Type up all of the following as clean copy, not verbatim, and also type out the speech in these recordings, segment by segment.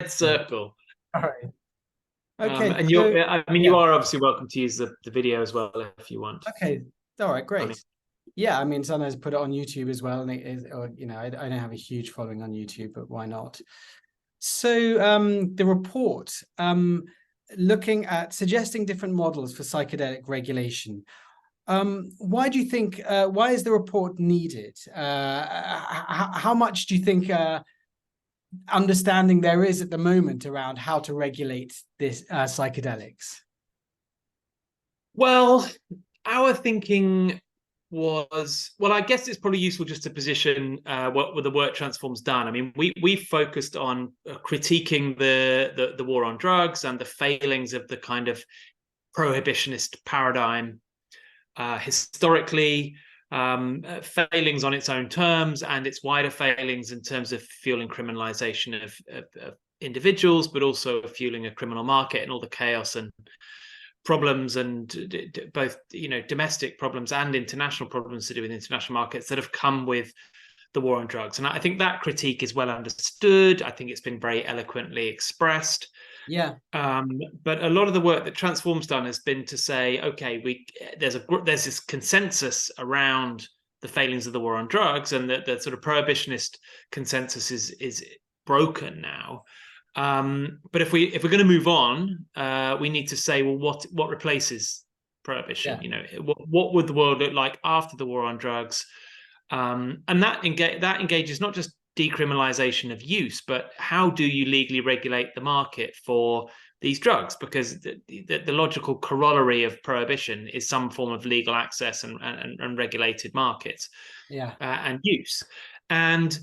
circle. All right. Okay. And So you yeah. are obviously welcome to use the video as well if you want. Okay. All right. I mean, Great. Yeah. I mean, sometimes I put it on YouTube as well, and it is, or I don't have a huge following on YouTube, but why not? So the report, looking at suggesting different models for psychedelic regulation. Why do you think? Why is the report needed? How much do you think understanding there is at the moment around how to regulate this psychedelics? well, our thinking was, well, I guess it's probably useful just to position what the work Transform's done. I mean, we focused on critiquing the war on drugs and the failings of the kind of prohibitionist paradigm historically, failings on its own terms and its wider failings in terms of fueling criminalization of individuals, but also fueling a criminal market and all the chaos and problems and both domestic problems and international problems to do with international markets that have come with the war on drugs. And I think that critique is well understood. I think it's been very eloquently expressed. Yeah. But a lot of the work that Transform's done has been to say, okay, there's this consensus around the failings of the war on drugs, and that the sort of prohibitionist consensus is broken now. But if we're going to move on, we need to say, well, what replaces prohibition? Yeah. What would the world look like after the war on drugs? And that engages not just decriminalization of use, but how do you legally regulate the market for these drugs? Because the logical corollary of prohibition is some form of legal access and regulated markets Yeah. and use. And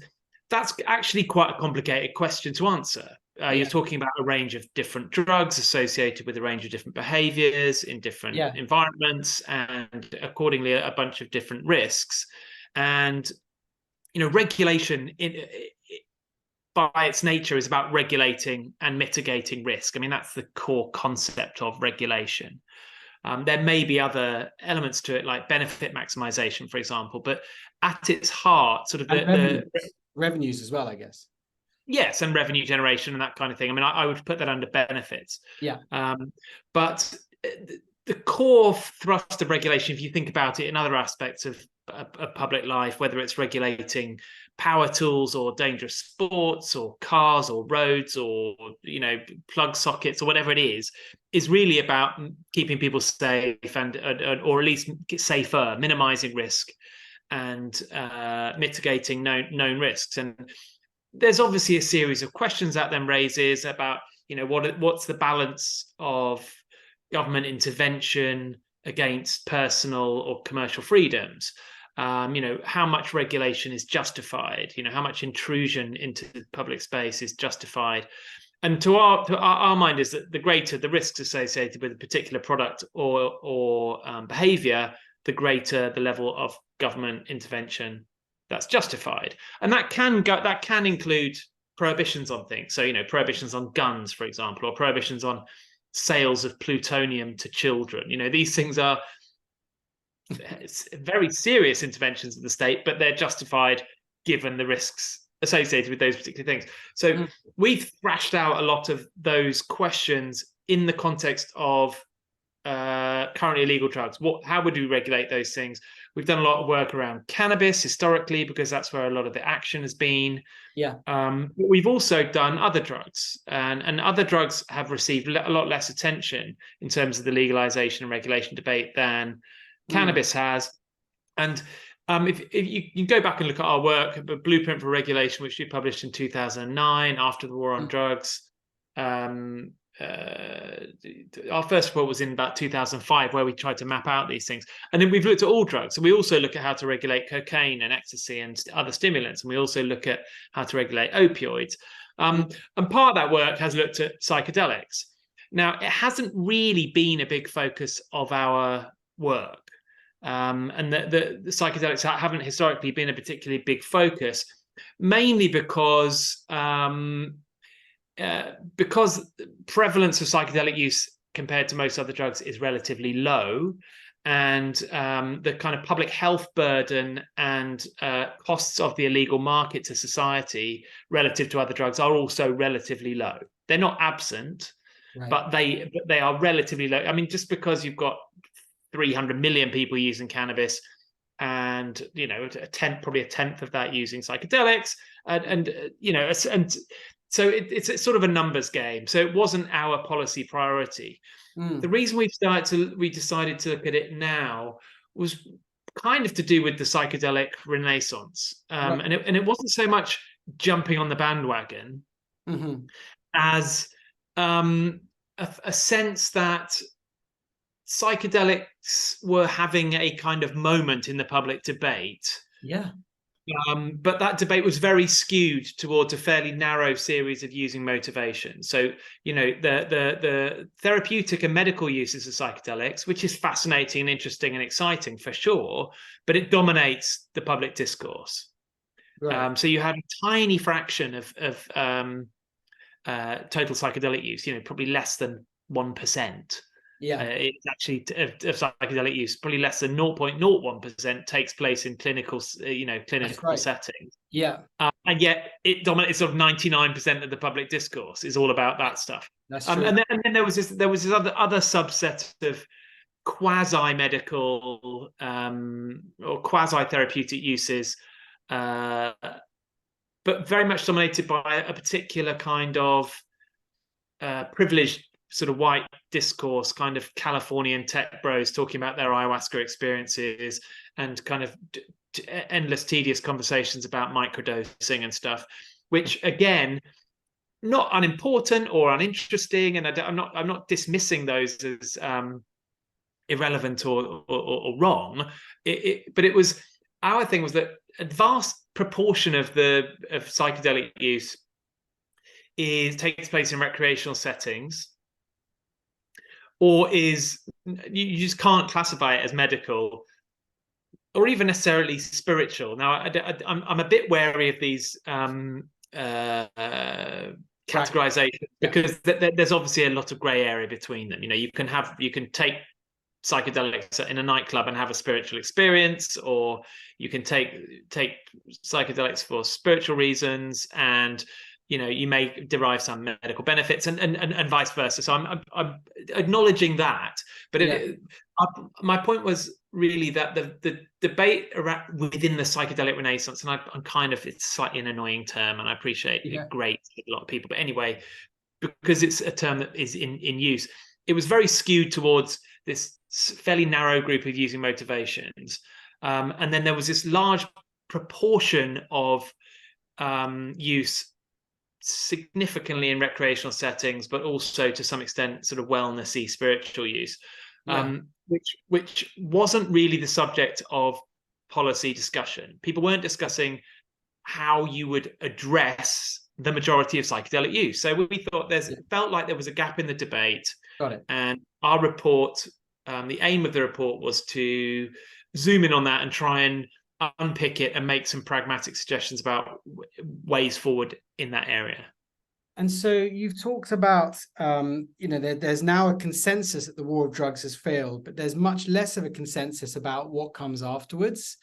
that's actually quite a complicated question to answer. You're Yeah. talking about a range of different drugs associated with a range of different behaviors in different Yeah. environments, and accordingly a bunch of different risks. And regulation by its nature is about regulating and mitigating risk. I mean, that's the core concept of regulation. There may be other elements to it, like benefit maximization, for example, but at its heart, sort of And the revenues as well, I guess. yes, and revenue generation and that kind of thing. I mean, I would put that under benefits. Yeah. But the core thrust of regulation, if you think about it in other aspects of public life, whether it's regulating power tools or dangerous sports or cars or roads or plug sockets or whatever it is really about keeping people safe and or at least safer, minimizing risk and mitigating known risks. And there's obviously a series of questions that then raises about what's the balance of government intervention against personal or commercial freedoms. How much regulation is justified? How much intrusion into public space is justified? And to our mind is that the greater the risks associated with a particular product or behavior, the greater the level of government intervention that's justified. And that can include prohibitions on things. So prohibitions on guns, for example, or prohibitions on sales of plutonium to children. These things are very serious interventions of the state, but they're justified given the risks associated with those particular things. So we've thrashed out a lot of those questions in the context of currently illegal drugs. How would we regulate those things? We've done a lot of work around cannabis historically, because that's where a lot of the action has been. Yeah. But we've also done other drugs, and other drugs have received a lot less attention in terms of the legalization and regulation debate than cannabis has. And if you go back and look at our work, a Blueprint for Regulation, which we published in 2009 after the war on drugs, our first report was in about 2005, where we tried to map out these things. And then we've looked at all drugs. So we also look at how to regulate cocaine and ecstasy and other stimulants. And we also look at how to regulate opioids. And part of that work has looked at psychedelics. Now, it hasn't really been a big focus of our work. And the psychedelics haven't historically been a particularly big focus, mainly because prevalence of psychedelic use compared to most other drugs is relatively low, and the kind of public health burden and costs of the illegal market to society relative to other drugs are also relatively low. They're not absent, Right. but they are relatively low. I mean, just because you've got 300 million people using cannabis, and probably a tenth of that using psychedelics, and so it's sort of a numbers game. So it wasn't our policy priority. The reason we decided to look at it now was kind of to do with the psychedelic renaissance, Right. and it wasn't so much jumping on the bandwagon as a sense that psychedelics were having a kind of moment in the public debate. Yeah. But that debate was very skewed towards a fairly narrow series of using motivation. So, the therapeutic and medical uses of psychedelics, which is fascinating and interesting and exciting for sure, but it dominates the public discourse. Right. So you had a tiny fraction of total psychedelic use, probably less than 1%. Yeah. It's actually of psychedelic use, probably less than 0.01% takes place in clinical settings. Yeah. And yet it dominates sort of 99% of the public discourse is all about that stuff. That's true. And then there was this other subset of quasi-medical or quasi-therapeutic uses, but very much dominated by a particular kind of privileged sort of white discourse, kind of Californian tech bros talking about their ayahuasca experiences and kind of endless tedious conversations about microdosing and stuff, which again, not unimportant or uninteresting, and I'm not dismissing those as irrelevant or wrong. But it was, our thing was that a vast proportion of psychedelic use takes place in recreational settings, or you just can't classify it as medical or even necessarily spiritual. Now, I'm a bit wary of these categorizations because there's obviously a lot of gray area between them. You can take psychedelics in a nightclub and have a spiritual experience, or you can take psychedelics for spiritual reasons and you may derive some medical benefits and vice versa. So I'm acknowledging that, but my point was really that the debate within the psychedelic renaissance, and it's slightly an annoying term, and I appreciate it grates a lot of people, but anyway, because it's a term that is in use, it was very skewed towards this fairly narrow group of using motivations, and then there was this large proportion of use significantly in recreational settings, but also to some extent sort of wellnessy spiritual use, which wasn't really the subject of policy discussion. People weren't discussing how you would address the majority of psychedelic use. So we thought felt like there was a gap in the debate. Got it. And our report, the aim of the report was to zoom in on that and try and unpick it and make some pragmatic suggestions about ways forward in that area. And so you've talked about, there's now a consensus that the war of drugs has failed, but there's much less of a consensus about what comes afterwards.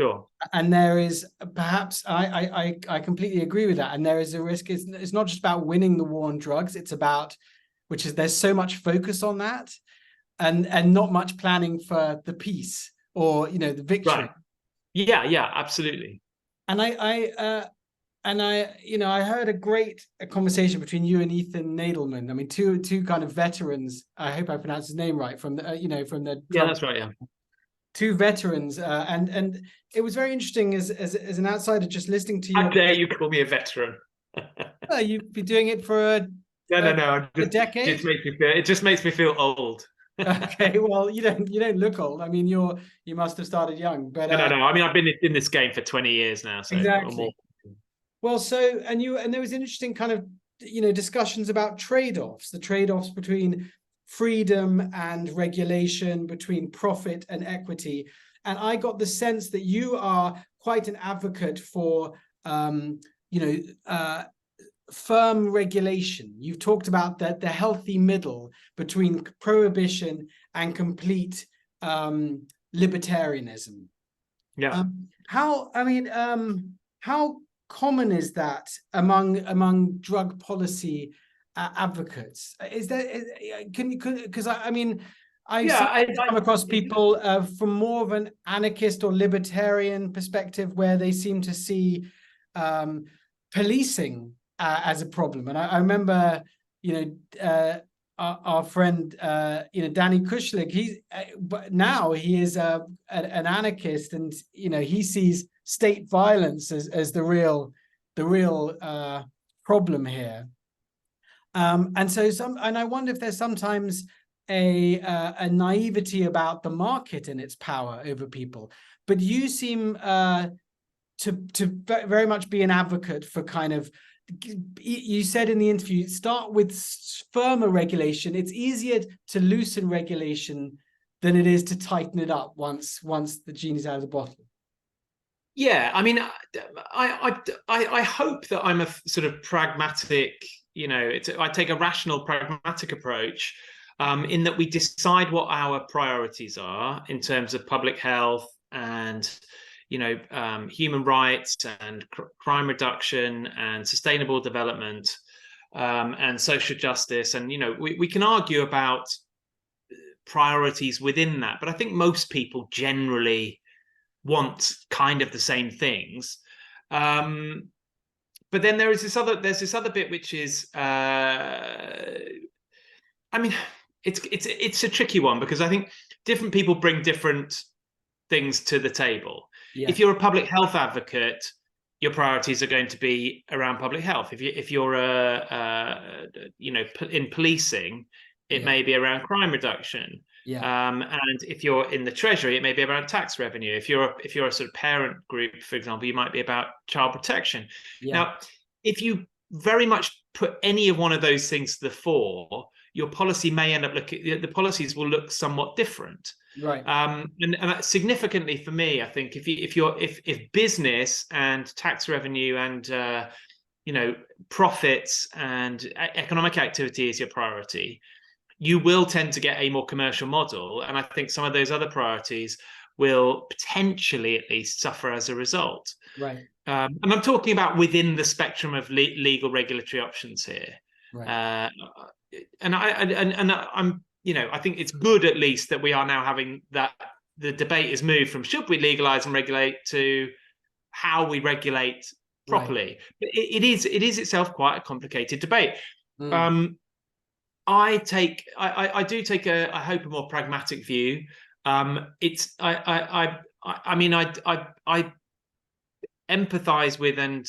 Sure. And there is perhaps, I completely agree with that. And there is a risk. It's not just about winning the war on drugs. It's about, there's so much focus on that and not much planning for the peace or, the victory. Right. Yeah, absolutely. And I heard a conversation between you and Ethan Nadelman. I mean, two kind of veterans. I hope I pronounced his name right. From the yeah, that's right. Yeah, two veterans, and it was very interesting as an outsider just listening to you. How dare you call me a veteran? You've been doing it for a decade. It just makes me feel old. Okay, well, you don't look old. I mean, you must have started young, but no. I mean, I've been in this game for 20 years now. So exactly. Well, and there was interesting kind of discussions about trade-offs, the trade-offs between freedom and regulation, between profit and equity, and I got the sense that you are quite an advocate for firm regulation. You've talked about the healthy middle between prohibition and complete libertarianism. Yeah. How common is that among drug policy advocates? Is there, because I mean, I Yeah, sometimes come across people from more of an anarchist or libertarian perspective, where they seem to see policing as a problem. And I remember, our friend, Danny Kushlik. But now he is an anarchist, and he sees state violence as the real problem here. And I wonder if there's sometimes a naivety about the market and its power over people. But you seem to very much be an advocate for kind of, you said in the interview, start with firmer regulation. It's easier to loosen regulation than it is to tighten it up once the genie's out of the bottle. Yeah, I mean, I hope that I'm a sort of pragmatic, I take a rational, pragmatic approach, in that we decide what our priorities are in terms of public health and human rights and crime reduction and sustainable development, and social justice. And we can argue about priorities within that, but I think most people generally want kind of the same things. But then there's this other bit, which is, I mean, it's a tricky one, because I think different people bring different things to the table. Yeah. If you're a public health advocate, your priorities are going to be around public health. If you're in policing, it may be around crime reduction. Yeah. And if you're in the Treasury, it may be about tax revenue. If you're a sort of parent group, for example, you might be about child protection. Yeah. Now, if you very much put any of one of those things to the fore, your policy may end up the policies will look somewhat different. Right. And that significantly for me, I think if business and tax revenue and profits and economic activity is your priority, you will tend to get a more commercial model. And I think some of those other priorities will potentially at least suffer as a result. Right. And I'm talking about within the spectrum of legal regulatory options here. Right. And I'm, I think it's good at least that we are now having that the debate is moved from should we legalize and regulate to how we regulate properly. Right. But it is itself quite a complicated debate. I do take I hope a more pragmatic view. I empathize with and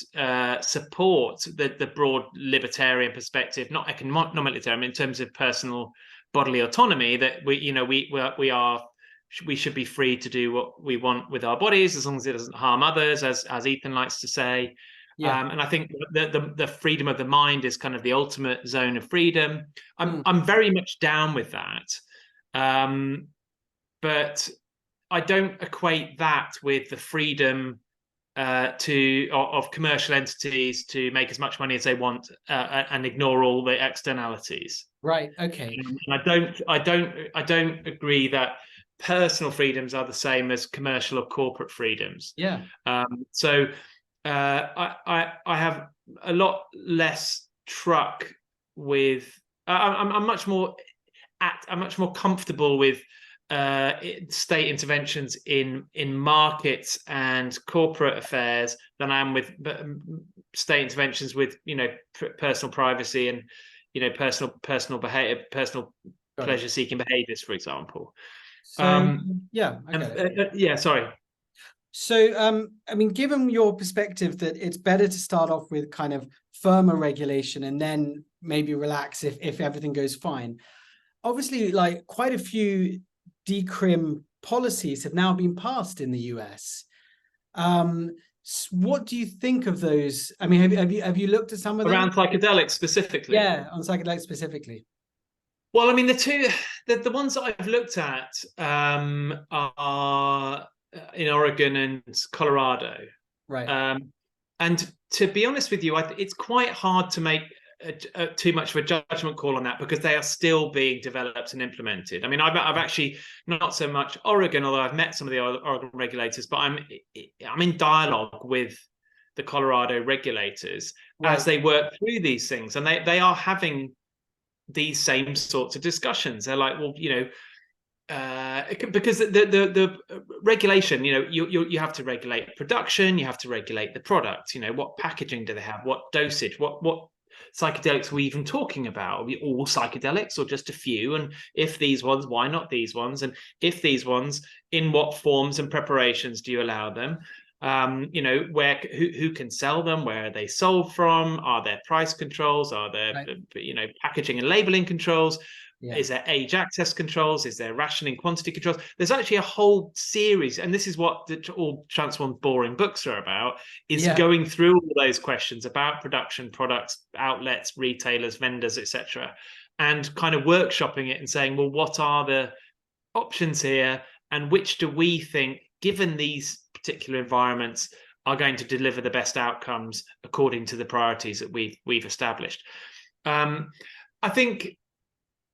support the broad libertarian perspective, not economic libertarian, in terms of personal bodily autonomy, that we should be free to do what we want with our bodies as long as it doesn't harm others, as Ethan likes to say. Yeah. And I think the freedom of the mind is kind of the ultimate zone of freedom. I'm very much down with that, but I don't equate that with the freedom of commercial entities to make as much money as they want and ignore all the externalities. Right. Okay. And I don't agree that personal freedoms are the same as commercial or corporate freedoms. Yeah. So I have a lot less truck with. I'm much more comfortable with state interventions in markets and corporate affairs than I am with state interventions with personal privacy and personal behavior, personal pleasure-seeking behaviors, for example. So yeah, I get it. Yeah, sorry. So I mean, given your perspective that it's better to start off with kind of firmer regulation and then maybe relax if everything goes fine. Obviously, like quite a few decrim policies have now been passed in the US. What do you think of those? I mean, have you looked at some of them? Around psychedelics specifically? Yeah, on psychedelics specifically. Well, I mean, the ones that I've looked at are in Oregon and Colorado. Right. And to be honest with you, it's quite hard to make too much of a judgment call on that, because they are still being developed and implemented. I mean, I've actually not so much Oregon, although I've met some of the Oregon regulators, but I'm in dialogue with the Colorado regulators as they work through these things, and they are having these same sorts of discussions. They're like, well, because the regulation, you have to regulate production, you have to regulate the product. What packaging do they have? What dosage? What psychedelics are we even talking about? Are we all psychedelics or just a few? And if these ones, why not these ones? And if these ones, in what forms and preparations do you allow them? Who can sell them? Where are they sold from? Are there price controls? Are there packaging and labeling controls? Yeah. Is there age access controls? Is there rationing quantity controls? There's actually a whole series, and this is what all Transformed boring books are about, is going through all those questions about production, products, outlets, retailers, vendors, etc., and kind of workshopping it and saying, well, what are the options here, and which do we think, given these particular environments, are going to deliver the best outcomes according to the priorities that we've established. I think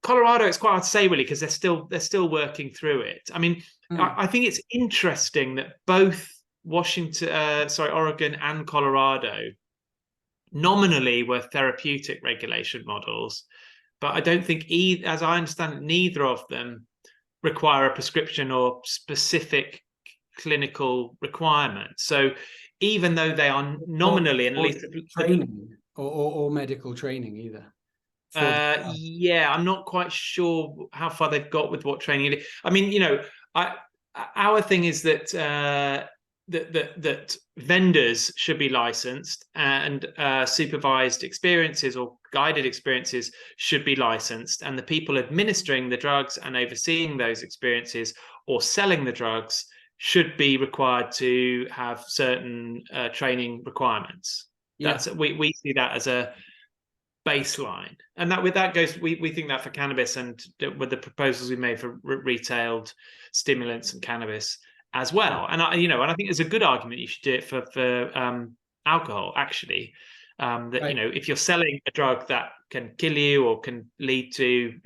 Colorado, it's quite hard to say really, because they're still working through it. I mean, I think it's interesting that both Oregon and Colorado nominally were therapeutic regulation models, but I don't think, as I understand it, neither of them require a prescription or specific clinical requirements. So even though they are nominally, and at least training or medical training either. I'm not quite sure how far they've got with what training. I mean, our thing is that that vendors should be licensed, and supervised experiences or guided experiences should be licensed, and the people administering the drugs and overseeing those experiences or selling the drugs should be required to have certain training requirements. That's we see that as a baseline, and that goes. We think that for cannabis, and with the proposals we made for retailed stimulants and cannabis as well. And I think there's a good argument you should do it for alcohol actually. If you're selling a drug that can kill you or can lead to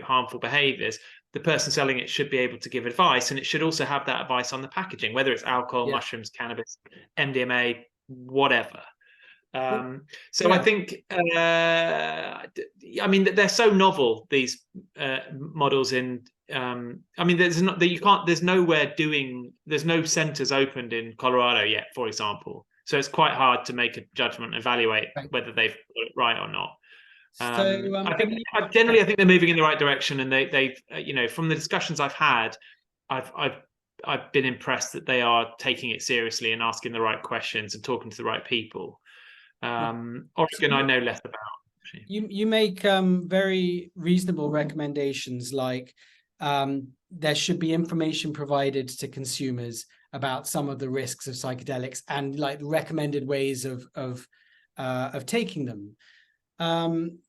harmful behaviors, the person selling it should be able to give advice, and it should also have that advice on the packaging, whether it's alcohol, mushrooms, cannabis, MDMA, whatever. I think they're so novel, these models in there's no centers opened in Colorado yet, for example, so it's quite hard to make a judgment, evaluate whether they've got it right or not. I think they're moving in the right direction, and they've from the discussions I've had, I've been impressed that they are taking it seriously and asking the right questions and talking to the right people. Oregon, I know less about. You make very reasonable recommendations, like there should be information provided to consumers about some of the risks of psychedelics and like recommended ways of taking them, and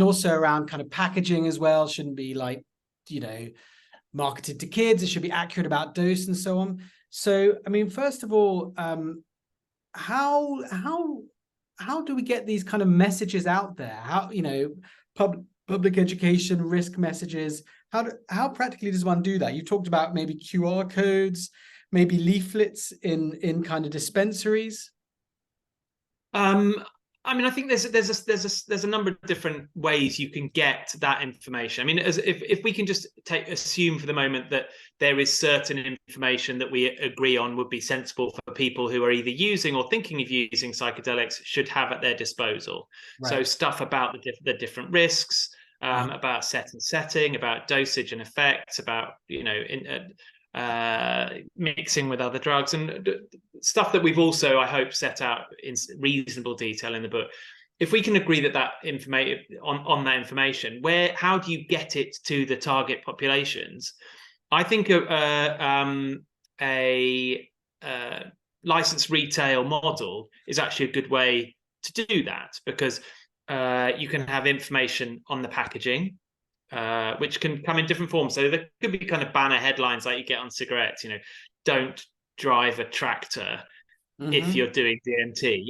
also around kind of packaging as well. Shouldn't be like marketed to kids. It should be accurate about dose and so on. So I mean, first of all, how do we get these kind of messages out there? How public education, risk messages, how practically does one do that? You talked about maybe QR codes, maybe leaflets in kind of dispensaries. I think there's a number of different ways you can get that information. I mean, if we can just assume for the moment that there is certain information that we agree on would be sensible for people who are either using or thinking of using psychedelics should have at their disposal. Right. So stuff about the different risks, about setting, about dosage and effects, about mixing with other drugs, and stuff that we've also, I hope, set out in reasonable detail in the book. If we can agree that information on that information, how do you get it to the target populations? I think a licensed retail model is actually a good way to do that, because you can have information on the packaging, which can come in different forms. So there could be kind of banner headlines like you get on cigarettes, don't drive a tractor, if Hmm. you're doing DMT.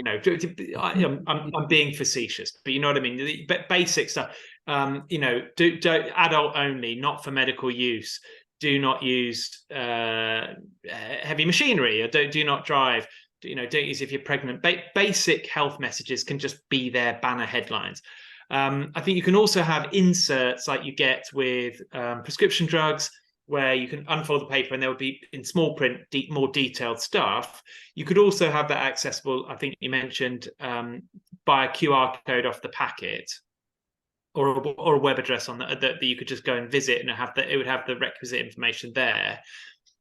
I'm being facetious, but you know what I mean. The basic stuff. Do adult only, not for medical use. Do not use heavy machinery, or do not drive. Don't use if you're pregnant. Basic health messages can just be their banner headlines. I think you can also have inserts like you get with prescription drugs, where you can unfold the paper and there will be in small print more detailed stuff. You could also have that accessible, I think you mentioned, by a QR code off the packet, or a web address on that you could just go and visit, and it would have the requisite information there.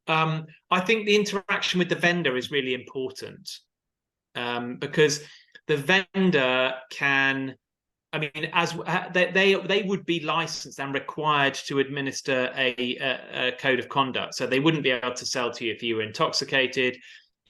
I think the interaction with the vendor is really important, because the vendor can, I mean, as they would be licensed and required to administer a code of conduct. So they wouldn't be able to sell to you if you were intoxicated,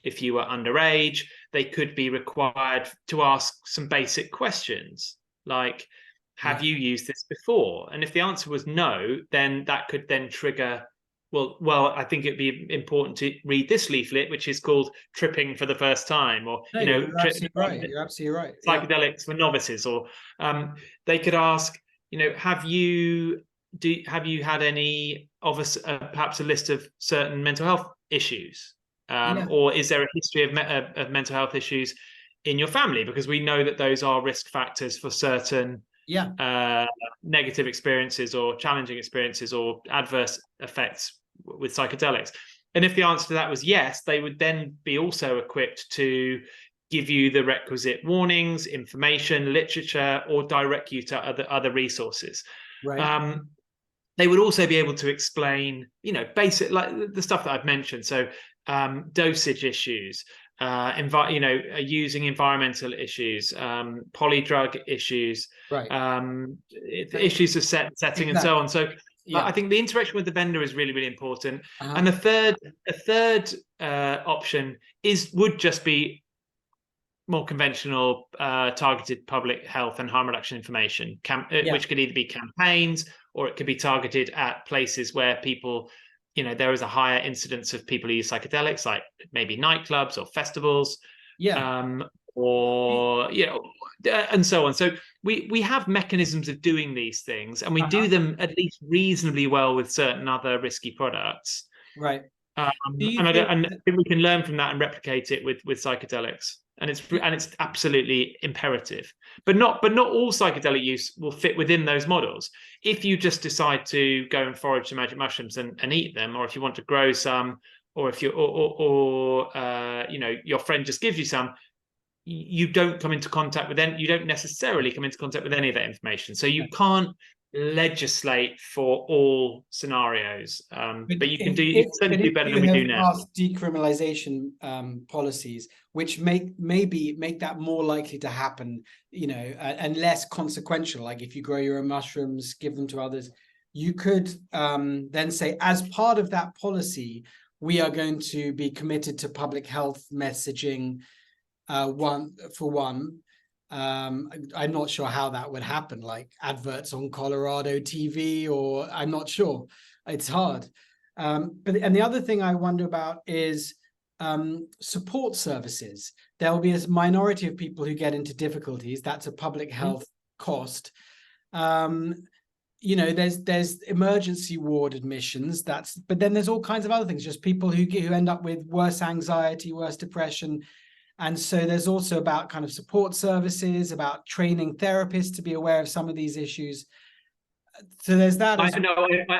if you were underage. They could be required to ask some basic questions like, have you used this before? And if the answer was no, then that could then trigger, well, I think it'd be important to read this leaflet, which is called "Tripping for the First Time," or No, you're absolutely right. You're absolutely right. psychedelics for novices, or they could ask, have you had any of us, perhaps a list of certain mental health issues, or is there a history of mental health issues in your family? Because we know that those are risk factors for certain negative experiences or challenging experiences or adverse effects with psychedelics. And if the answer to that was yes, they would then be also equipped to give you the requisite warnings, information, literature, or direct you to other resources. Right. They would also be able to explain, basic, like the stuff that I've mentioned. So dosage issues, using environmental issues, polydrug issues, issues of setting, and so on. So I think the interaction with the vendor is really, really important. And a third option would just be more conventional, targeted public health and harm reduction information, which could either be campaigns, or it could be targeted at places where people, there is a higher incidence of people who use psychedelics, like maybe nightclubs or festivals, or and so on. So we have mechanisms of doing these things, and we do them at least reasonably well with certain other risky products. Right. And I think we can learn from that and replicate it with psychedelics. And it's absolutely imperative. But not all psychedelic use will fit within those models. If you just decide to go and forage some magic mushrooms and eat them, or if you want to grow some, or if you your friend just gives you some, you don't come into contact with them. You don't necessarily come into contact with any of that information. So you can't legislate for all scenarios, but you can certainly do better than we do now. Decriminalization policies, which maybe make that more likely to happen, and less consequential. Like if you grow your own mushrooms, give them to others, you could then say, as part of that policy, we are going to be committed to public health messaging. I'm not sure how that would happen, like adverts on Colorado TV, or I'm not sure. It's hard. And the other thing I wonder about is support services. There will be a minority of people who get into difficulties. That's a public health cost. There's emergency ward admissions. But then there's all kinds of other things. Just people who end up with worse anxiety, worse depression. And so there's also about kind of support services, about training therapists to be aware of some of these issues. So there's that. I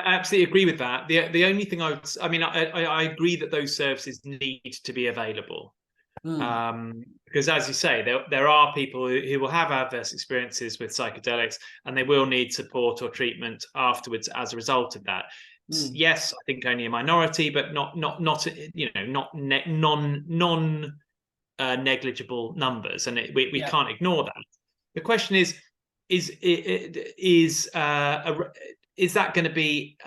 absolutely agree with that. The only thing I agree that those services need to be available. Because as you say, there are people who will have adverse experiences with psychedelics, and they will need support or treatment afterwards as a result of that. Yes, I think only a minority, but not negligible numbers, and we can't ignore that. The question is that going to be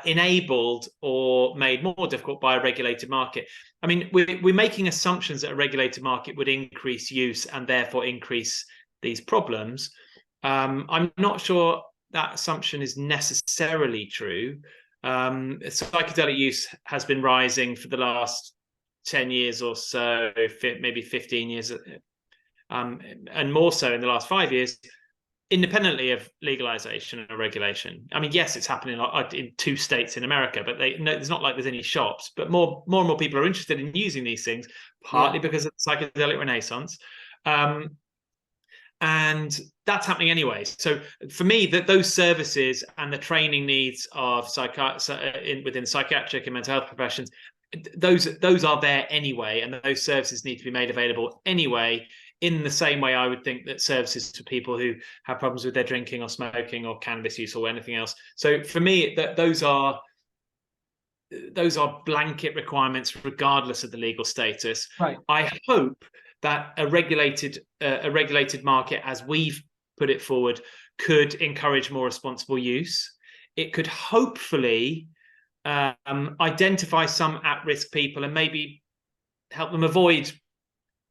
enabled or made more difficult by a regulated market? I mean, we're making assumptions that a regulated market would increase use and therefore increase these problems. I'm not sure that assumption is necessarily true. Psychedelic use has been rising for the last 10 years or so, maybe 15 years, and more so in the last 5 years, independently of legalization or regulation. I mean, yes, it's happening in 2 states in America, but it's not like there's any shops. But more and more people are interested in using these things, partly because of the psychedelic renaissance, and that's happening anyway. So for me, those services and the training needs of within psychiatric and mental health professions, those are there anyway, and those services need to be made available anyway, in the same way I would think that services for people who have problems with their drinking or smoking or cannabis use or anything else. So for me, those are blanket requirements regardless of the legal status. Right. I hope that a regulated market, as we've put it forward, could encourage more responsible use. It could hopefully identify some at-risk people and maybe help them avoid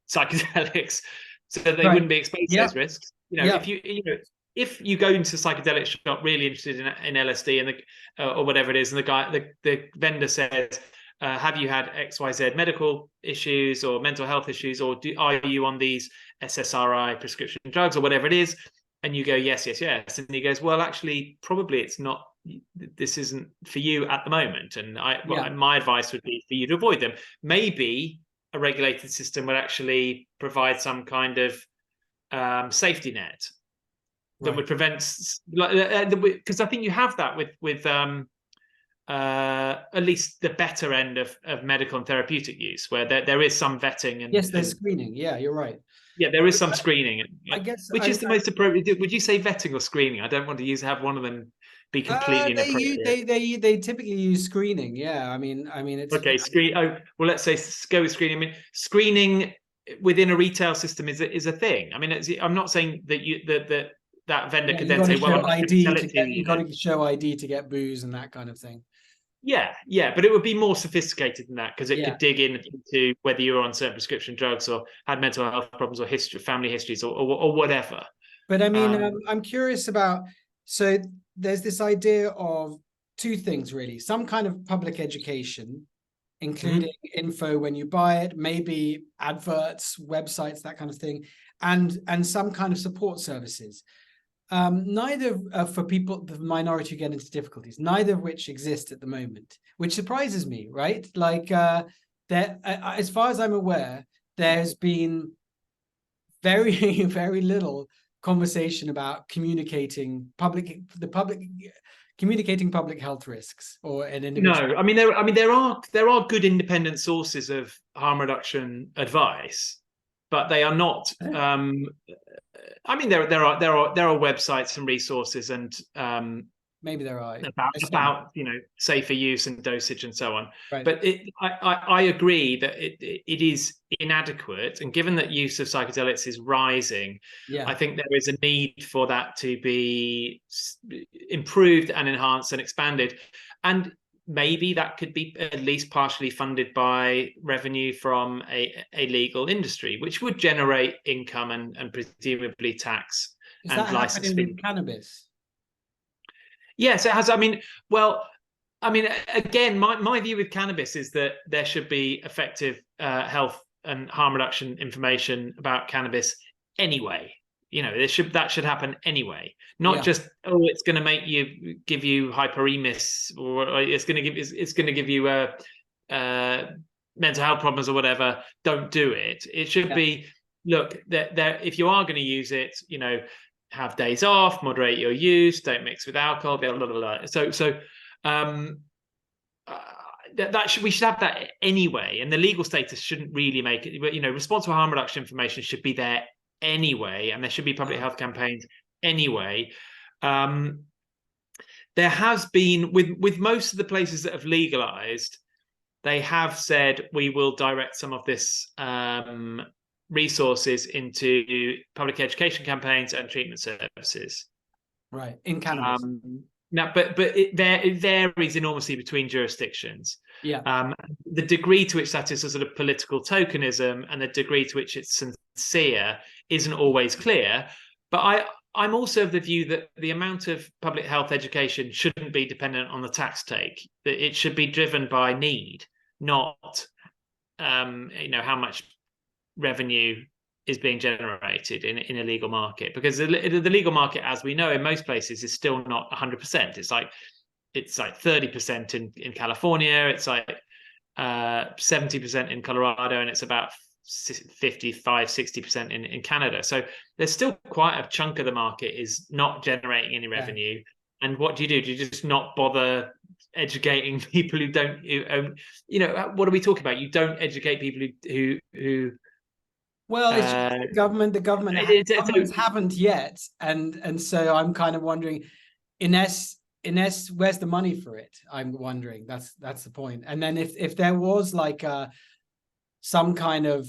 psychedelics so that they wouldn't be exposed to those risks. If you go into a psychedelic shop really interested in LSD and or whatever it is, and the vendor says, have you had XYZ medical issues or mental health issues, or are you on these SSRI prescription drugs or whatever it is? And you go, yes. And he goes, well, actually, probably it's not. This isn't for you at the moment. And my advice would be for you to avoid them. Maybe a regulated system would actually provide some kind of safety net that would prevent, because I think you have that with at least the better end of medical and therapeutic use, where there is some vetting and there's screening. Yeah, you're right. Yeah, there is some screening. I guess which is the most appropriate. Would you say vetting or screening? I don't want to have one of them be completely inappropriate. They typically use screening. Yeah, I mean it's okay. Well, let's say go with screening. I mean, screening within a retail system is a thing. I mean, I'm not saying that that vendor could then say, well, you got to show ID to get booze and that kind of thing. Yeah, but it would be more sophisticated than that, because it could dig into whether you were on certain prescription drugs or had mental health problems or family histories or whatever. But I mean, I'm curious about, so there's this idea of 2 things really: some kind of public education, including info when you buy it, maybe adverts, websites, that kind of thing, and some kind of support services. Neither for people, the minority who get into difficulties, neither of which exist at the moment, which surprises me, right? Like, as far as I'm aware, there's been very, very little conversation about communicating public health risks or an individual. No, I mean there are good independent sources of harm reduction advice, but they are not. I mean, there are websites and resources and maybe there are about safer use and dosage and so on. Right. But I agree that it is inadequate, and given that use of psychedelics is rising, I think there is a need for that to be improved and enhanced and expanded, and maybe that could be at least partially funded by revenue from a legal industry, which would generate income and presumably tax and license fees. With cannabis? Yes, it has. I mean, again, my view with cannabis is that there should be effective health and harm reduction information about cannabis anyway. That should happen anyway, not just it's going to give you hyperemesis, or it's going to give you mental health problems or whatever. Don't do it. It should be, look, if you are going to use it, have days off, moderate your use, don't mix with alcohol, blah blah blah. We should have that anyway, and the legal status shouldn't really make it. Responsible harm reduction information should be there anyway, and there should be public health campaigns anyway. There has been with most of the places that have legalized, they have said we will direct some of this resources into public education campaigns and treatment services. Right, in cannabis. Now, but it varies enormously between jurisdictions. Yeah. The degree to which that is a sort of political tokenism and the degree to which it's sincere isn't always clear. But I'm also of the view that the amount of public health education shouldn't be dependent on the tax take. That it should be driven by need, not how much revenue is being generated in a legal market, because the legal market, as we know, in most places is still not 100%. It's like 30% in California, it's like 70% in Colorado, and it's about 55-60% in Canada. So there's still quite a chunk of the market is not generating any revenue. Yeah. And what do? Do you just not bother educating people who don't, what are we talking about? You don't educate people who well, it's just the governments haven't yet, and so I'm kind of wondering, Ines, where's the money for it? I'm wondering. That's the point. And then if there was like some kind of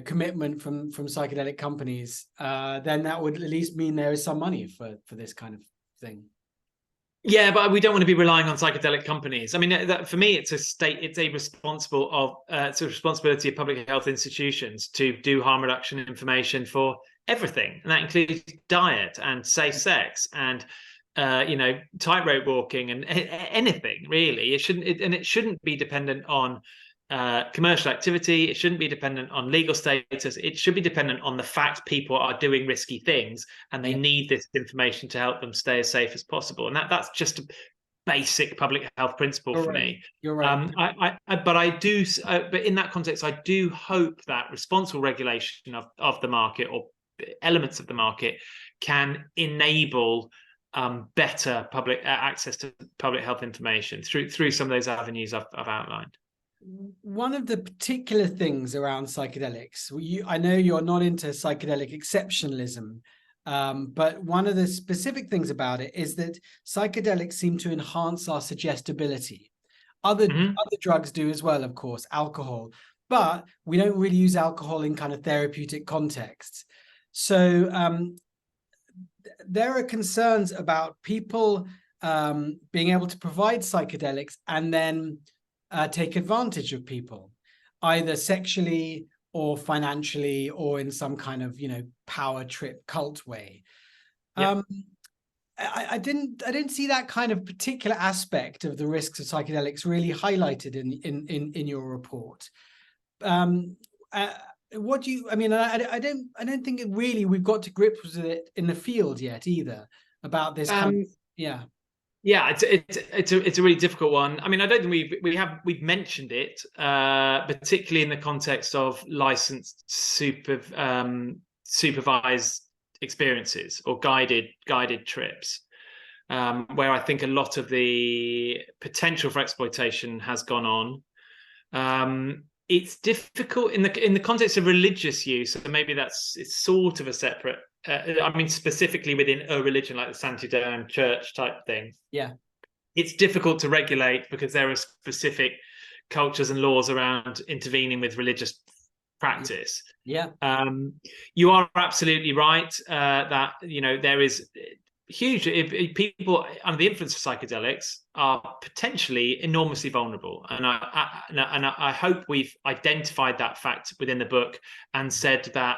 commitment from psychedelic companies, then that would at least mean there is some money for this kind of thing. Yeah, but we don't want to be relying on psychedelic companies. I mean, for me, it's a responsibility of public health institutions to do harm reduction information for everything, and that includes diet and safe sex and tightrope walking and anything really. It shouldn't be dependent on commercial activity. It shouldn't be dependent on legal status. It should be dependent on the fact people are doing risky things and they need this information to help them stay as safe as possible. And that's just a basic public health principle for me. You're right. But in that context, I do hope that responsible regulation of the market, or elements of the market, can enable better public access to public health information through some of those avenues I've outlined. One of the particular things around psychedelics, I know you're not into psychedelic exceptionalism, but one of the specific things about it is that psychedelics seem to enhance our suggestibility. Other drugs do as well, of course, alcohol, but we don't really use alcohol in kind of therapeutic contexts. So there are concerns about people being able to provide psychedelics and then take advantage of people, either sexually or financially or in some kind of power trip cult way. Yeah. I didn't see that kind of particular aspect of the risks of psychedelics really highlighted in your report. What do you? I mean, I don't think we've got to grips with it in the field yet either about this kind of, yeah. Yeah, it's a really difficult one. I mean, I don't think we've mentioned it, particularly in the context of licensed supervised experiences or guided trips, where I think a lot of the potential for exploitation has gone on. It's difficult in the context of religious use, so maybe it's sort of a separate. I mean, specifically within a religion like the Santiago Church type thing. Yeah, it's difficult to regulate because there are specific cultures and laws around intervening with religious practice. Yeah, you are absolutely right that there is huge. If people under the influence of psychedelics are potentially enormously vulnerable, and I hope we've identified that fact within the book and said that,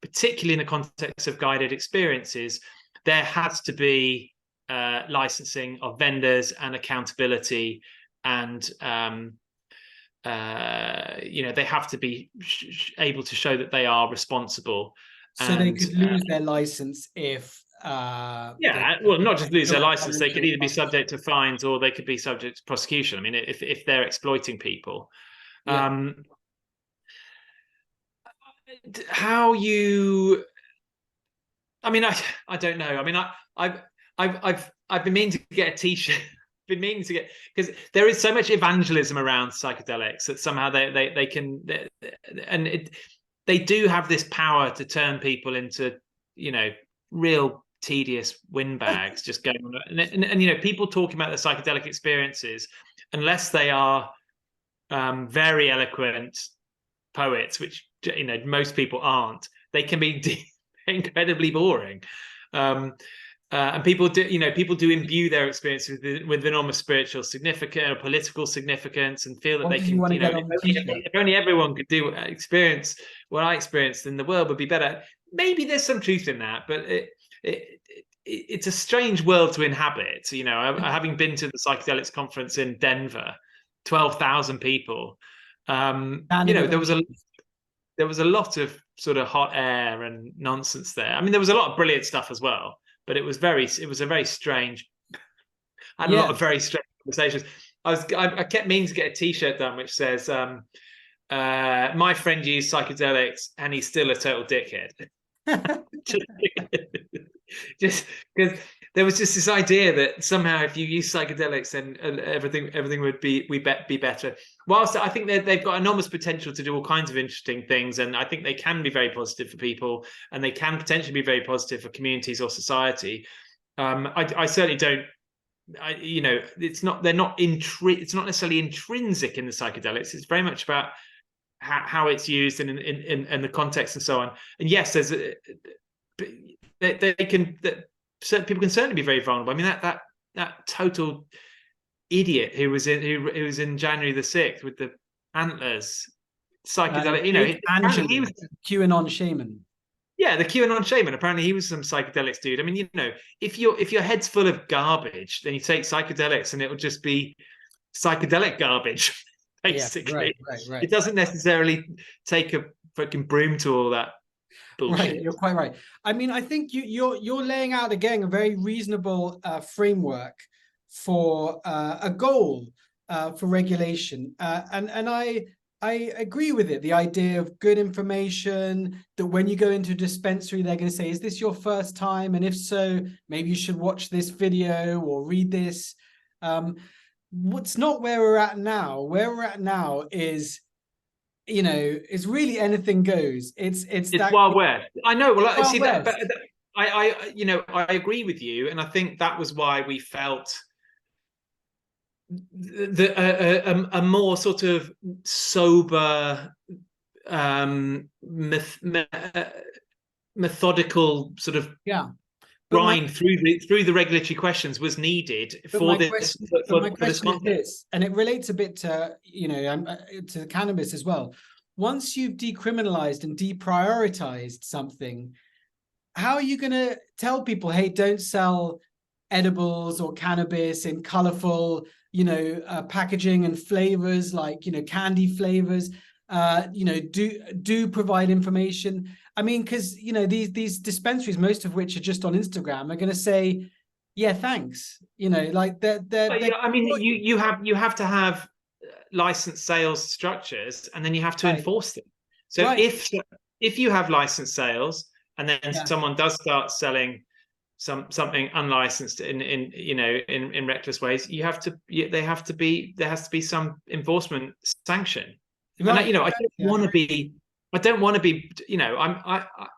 particularly in the context of guided experiences, there has to be licensing of vendors and accountability, and they have to be able to show that they are responsible. So they could lose their license if. Well, not just lose their license. They could either be subject to fines or they could be subject to prosecution. I mean, if they're exploiting people. Yeah. How you? I mean, I don't know. I mean, I've been meaning to get a T-shirt. Been meaning to get, because there is so much evangelism around psychedelics that somehow they can, and they do have this power to turn people into real tedious windbags just going on, and people talking about their psychedelic experiences, unless they are very eloquent poets, which most people aren't, they can be incredibly boring. And people do imbue their experience with enormous spiritual significance or political significance, and feel that they can, if only everyone could experience what I experienced, then the world would be better. Maybe there's some truth in that, but it's a strange world to inhabit. Having been to the psychedelics conference in Denver, 12,000 people, You know, there was a lot of sort of hot air and nonsense there. I mean, there was a lot of brilliant stuff as well, but it was a very strange. I had a lot Yeah. of very strange conversations. I kept meaning to get a T-shirt done which says, "My friend used psychedelics and he's still a total dickhead." Just because there was just this idea that somehow if you use psychedelics then everything would be better. Whilst I think they've got enormous potential to do all kinds of interesting things, and I think they can be very positive for people, and they can potentially be very positive for communities or society. I certainly don't. You know, it's not it's not necessarily intrinsic in the psychedelics. It's very much about how it's used and in the context and so on. And yes, there's certain people can certainly be very vulnerable. I mean, that total idiot who was in January the 6th with the antlers, psychedelic. You know, Angela, he was QAnon shaman. Yeah, the QAnon shaman. Apparently, he was some psychedelics dude. I mean, you know, if your head's full of garbage, then you take psychedelics, and it will just be psychedelic garbage. Basically, yeah, right. It doesn't necessarily take a fucking broom to all that bullshit. Right, you're quite right. I mean, I think you're laying out again a very reasonable framework for a goal for regulation, and I agree with it. The idea of good information, that when you go into a dispensary, they're going to say, "Is this your first time? And if so, maybe you should watch this video or read this." What's not where we're at now. Where we're at now is, you know, it's really anything goes. It's that Wild West. I know. Well, I see that, West. but you know, I agree with you, and I think that was why we felt a more sort of sober, methodical sort of grind through the regulatory questions was needed for this. My question is this, and it relates a bit to, you know, to cannabis as well. Once you've decriminalized and deprioritized something, how are you going to tell people, hey, don't sell edibles or cannabis in colorful, you know, packaging and flavors, like, you know, candy flavors? You know, do provide information. I mean, because, you know, these dispensaries, most of which are just on Instagram, are going to say, yeah, thanks. You know, like they're I mean, you have to have licensed sales structures, and then you have to enforce them. So if you have licensed sales, and then someone does start selling something unlicensed in reckless ways, there has to be some enforcement sanction. Right. And you know, I don't want to be, you know,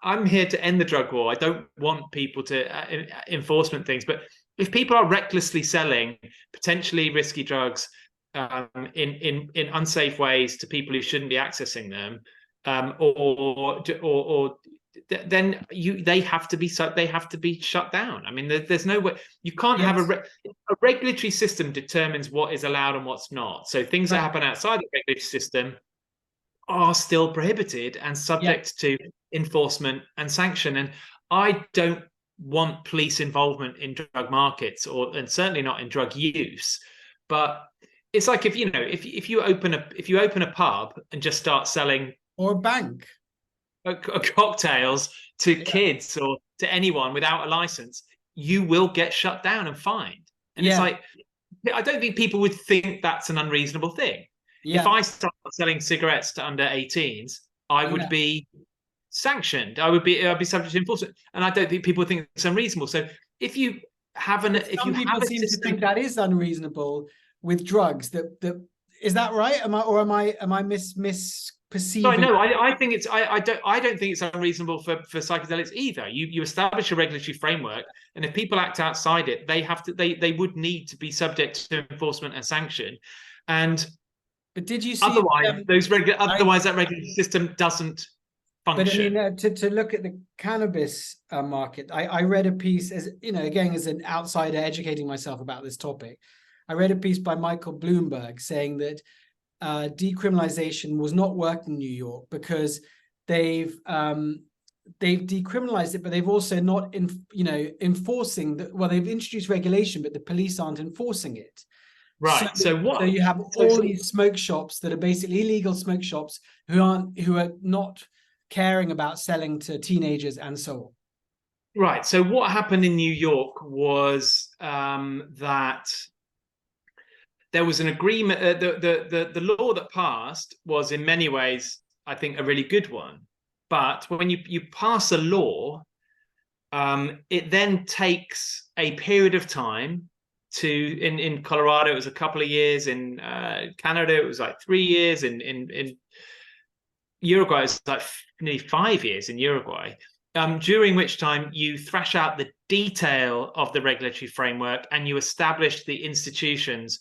I'm here to end the drug war. I don't want people to enforcement things, but if people are recklessly selling potentially risky drugs in unsafe ways to people who shouldn't be accessing them, or then they have to be shut down. I mean, there's no way you can't have a regulatory system determines what is allowed and what's not. So things that happen outside the regulatory system are still prohibited and subject to enforcement and sanction. And I don't want police involvement in drug markets, and certainly not in drug use. But it's like, if you open a pub and just start selling, or a bank, cocktails to kids or to anyone without a license, you will get shut down and fined. And it's like, I don't think people would think that's an unreasonable thing. If I start selling cigarettes to under 18s, I would be sanctioned. I'd be subject to enforcement, and I don't think people think it's unreasonable. So if you have some people seem to think that is unreasonable with drugs. That is that right? Am I misperceiving? No, I think it's I don't think it's unreasonable for psychedelics either. You establish a regulatory framework, and if people act outside it, they would need to be subject to enforcement and sanction. But did you see otherwise that regulatory system doesn't function? But I mean, to look at the cannabis market, I read a piece, as you know, again, as an outsider educating myself about this topic. I read a piece by Michael Bloomberg saying that decriminalization was not working in New York because they've decriminalized it, but they've also not enforcing they've introduced regulation, but the police aren't enforcing it. Right. So So what? you have So, all these smoke shops that are basically illegal smoke shops who are not caring about selling to teenagers and so on. right. So what happened in New York was that there was an agreement. The law that passed was in many ways, I think, a really good one. But when you pass a law, it then takes a period of time to in Colorado it was a couple of years, in Canada it was like 3 years, in Uruguay it's like nearly 5 years in Uruguay, during which time you thrash out the detail of the regulatory framework and you establish the institutions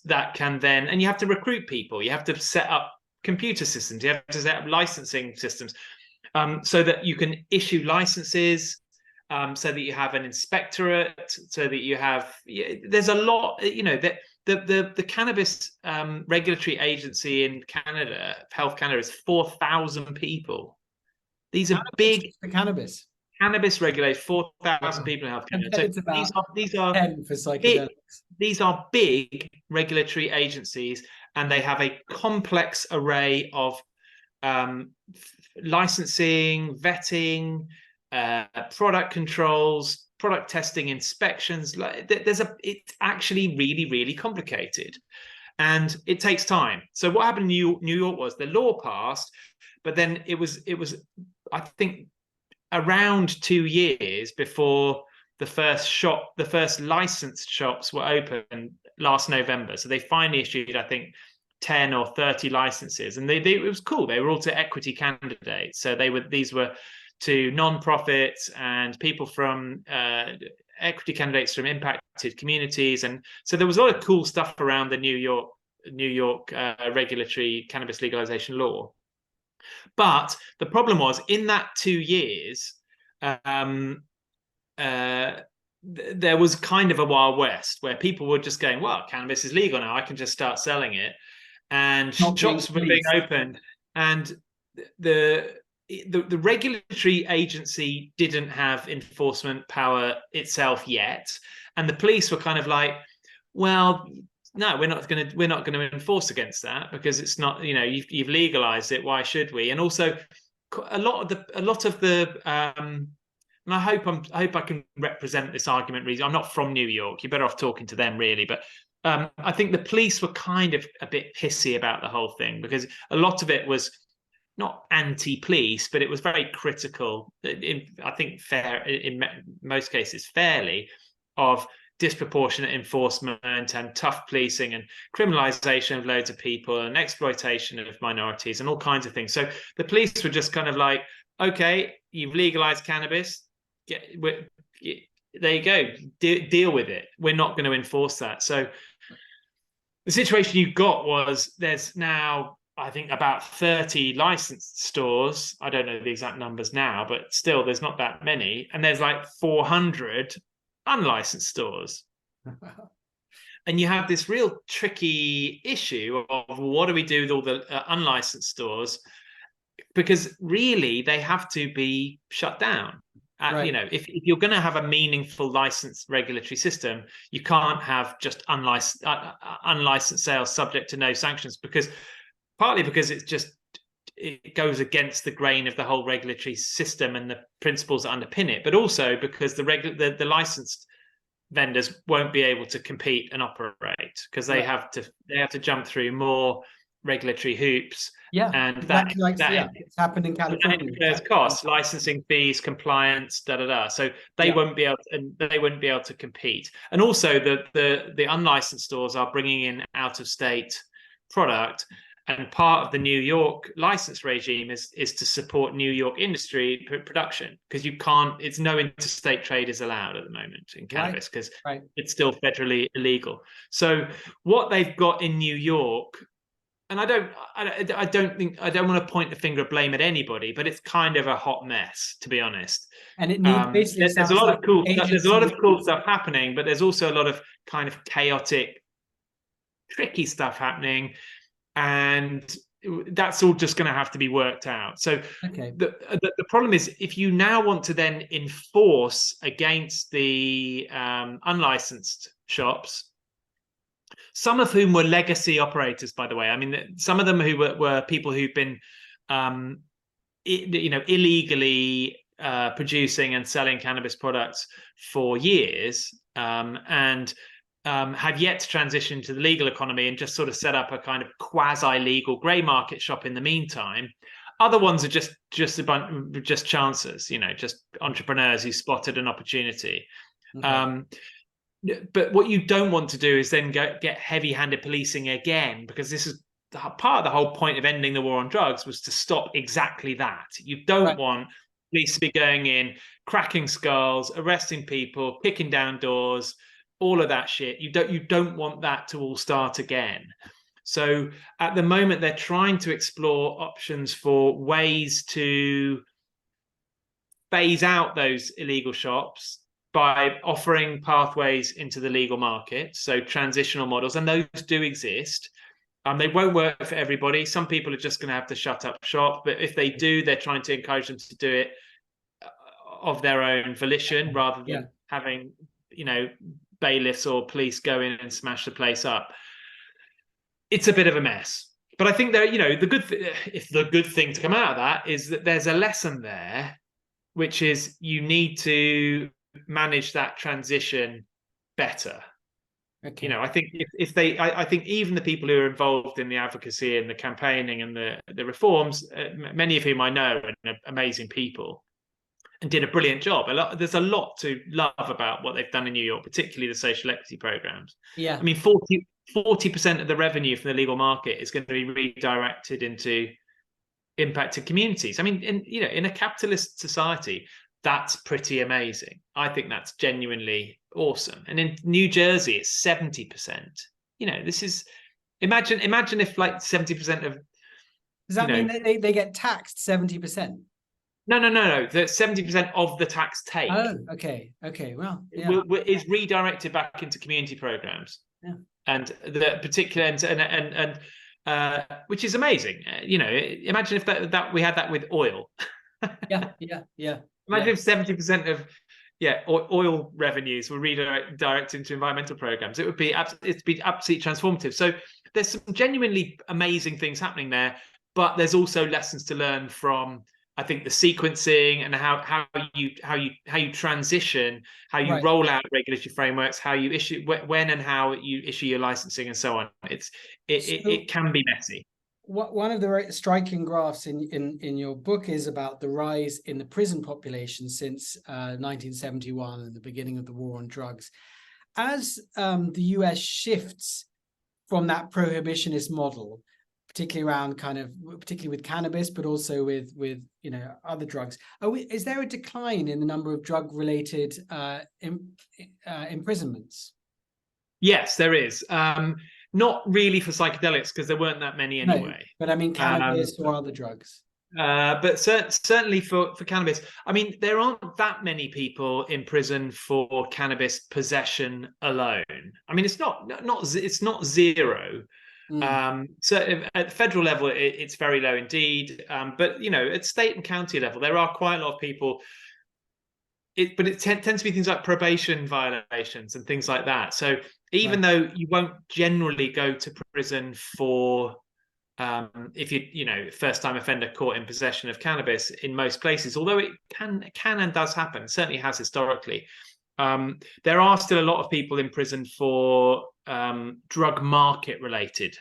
that can then, and you have to recruit people, you have to set up computer systems, you have to set up licensing systems, so that you can issue licenses, so that you have an inspectorate, so that you have, there's a lot, that the cannabis regulatory agency in Canada, Health Canada, is 4,000 people. These are big. The cannabis. Cannabis regulates 4,000 Wow. people in Health Canada. So So it's about these are 10 for psychedelics. big, these are big regulatory agencies, and they have a complex array of licensing, vetting, product controls, product testing, inspections. It's actually really, really complicated, and it takes time. So what happened in New York was the law passed, but then it was I think around 2 years before the first licensed shops were open last November. So they finally issued, I think, 10 or 30 licenses, and it was cool. They were all to equity candidates. So these were to non-profits and people from equity candidates from impacted communities. And so there was a lot of cool stuff around the New York regulatory cannabis legalization law. But the problem was, in that 2 years, there was kind of a Wild West where people were just going, well, cannabis is legal now, I can just start selling it. And shops were being opened, and the regulatory agency didn't have enforcement power itself yet, and the police were kind of like, well, no, we're not going to enforce against that because it's not, you've legalized it, why should we? And also a lot of the and I hope I can represent this argument really. I'm not from New York, you're better off talking to them really, but I think the police were kind of a bit pissy about the whole thing, because a lot of it was not anti-police, but it was very critical, I think in most cases fairly, of disproportionate enforcement and tough policing and criminalization of loads of people and exploitation of minorities and all kinds of things. So the police were just kind of like, okay, you've legalized cannabis, there you go, deal with it, we're not going to enforce that. So the situation you got was, there's now, I think, about 30 licensed stores. I don't know the exact numbers now, but still there's not that many. And there's like 400 unlicensed stores. And you have this real tricky issue of what do we do with all the unlicensed stores? Because really they have to be shut down. Right. If you're going to have a meaningful licensed regulatory system, you can't have just unlicensed sales subject to no sanctions, partly because it goes against the grain of the whole regulatory system and the principles that underpin it, but also because the licensed vendors won't be able to compete and operate, because they have to jump through more regulatory hoops. Yeah, and exactly, it's happened in California. There's costs, licensing fees, compliance, So they won't be able to compete. And also the unlicensed stores are bringing in out of state product, and part of the New York license regime is to support New York industry production, because it's no interstate trade is allowed at the moment in cannabis, because it's still federally illegal. So what they've got in New York, and I don't want to point the finger of blame at anybody, but it's kind of a hot mess, to be honest. And it needs basically, there's a lot of cool stuff. There's a lot of cool stuff happening, but there's also a lot of kind of chaotic, tricky stuff happening, and that's all just going to have to be worked out. So the problem is, if you now want to then enforce against the unlicensed shops, some of whom were legacy operators, by the way. I mean, some of them who were people who've been, illegally producing and selling cannabis products for years, and have yet to transition to the legal economy and just sort of set up a kind of quasi-legal grey market shop in the meantime. Other ones are just chancers, just entrepreneurs who spotted an opportunity. Okay. But what you don't want to do is then get heavy-handed policing again, because this is part of the whole point of ending the war on drugs, was to stop exactly that. You don't want police to be going in, cracking skulls, arresting people, kicking down doors, all of that shit. You don't want that to all start again. So at the moment, they're trying to explore options for ways to phase out those illegal shops by offering pathways into the legal market, so transitional models, and those do exist. They won't work for everybody. Some people are just going to have to shut up shop, but if they do, they're trying to encourage them to do it of their own volition, rather than having, bailiffs or police go in and smash the place up. It's a bit of a mess. But I think that, the good thing to come out of that is that there's a lesson there, which is you need to manage that transition better. Okay. I think I think even the people who are involved in the advocacy and the campaigning and the reforms, many of whom I know are amazing people and did a brilliant job. There's a lot to love about what they've done in New York, particularly the social equity programs. Yeah. I mean, 40% of the revenue from the legal market is going to be redirected into impacted communities. I mean, in a capitalist society, that's pretty amazing. I think that's genuinely awesome. And in New Jersey, it's 70%. This is, imagine if like 70% of... Does that mean they get taxed 70%? No. The 70% of the tax take. Oh, okay. Well, yeah. Is redirected back into community programs. Yeah. And the particular and which is amazing. Imagine if that we had that with oil. Yeah. Imagine if 70% of oil revenues were redirected into environmental programs. It'd be absolutely transformative. So there's some genuinely amazing things happening there, but there's also lessons to learn from, I think, the sequencing and how you transition, how you roll out regulatory frameworks, how you issue, when and how you issue your licensing, and so on. It can be messy. One of the very striking graphs in your book is about the rise in the prison population since 1971 and the beginning of the war on drugs. As the US shifts from that prohibitionist model, particularly with cannabis, but also with other drugs, is there a decline in the number of drug-related imprisonments? Yes, there is. Not really for psychedelics, because there weren't that many anyway. No, but I mean cannabis or other drugs. But certainly for cannabis, I mean, there aren't that many people in prison for cannabis possession alone. I mean, it's not zero. So at federal level, it's very low indeed. But at state and county level, there are quite a lot of people. But it tends to be things like probation violations and things like that. So even though you won't generally go to prison for if you first-time offender caught in possession of cannabis in most places, although it can and does happen, certainly has historically, there are still a lot of people in prison for drug market related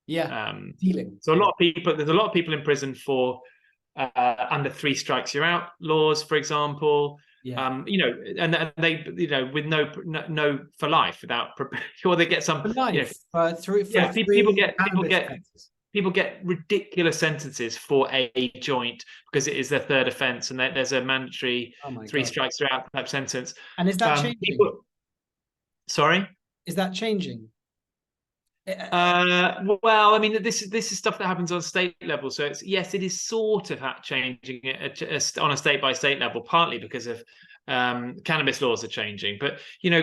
dealing. So there's a lot of people in prison for under 3 strikes you're out laws, for example. And they with no for life without, or they get some for life. People get ridiculous sentences for a joint because it is their 3rd offence, and there's a mandatory 3 strikes you're out type sentence. And is that changing? Sorry, is that changing? Well, I mean, this is stuff that happens on state level, so it is sort of changing on a state by state level, partly because of cannabis laws are changing, but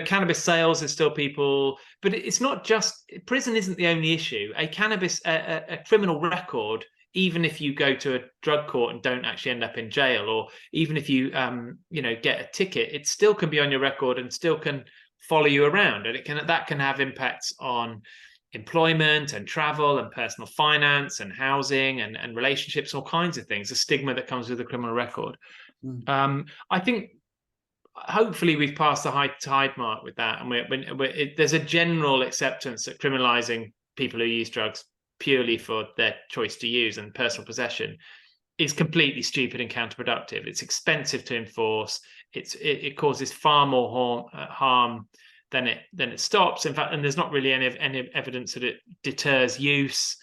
cannabis sales is still people. But it's not just prison isn't the only issue. A criminal record, even if you go to a drug court and don't actually end up in jail, or even if you get a ticket, it still can be on your record and still can follow you around, and that can have impacts on employment and travel and personal finance and housing and relationships, all kinds of things. The stigma that comes with a criminal record. I think hopefully we've passed the high tide mark with that, and there's a general acceptance that criminalizing people who use drugs purely for their choice to use and personal possession is completely stupid and counterproductive. It's expensive to enforce. It causes far more harm than it stops. In fact, and there's not really any evidence that it deters use.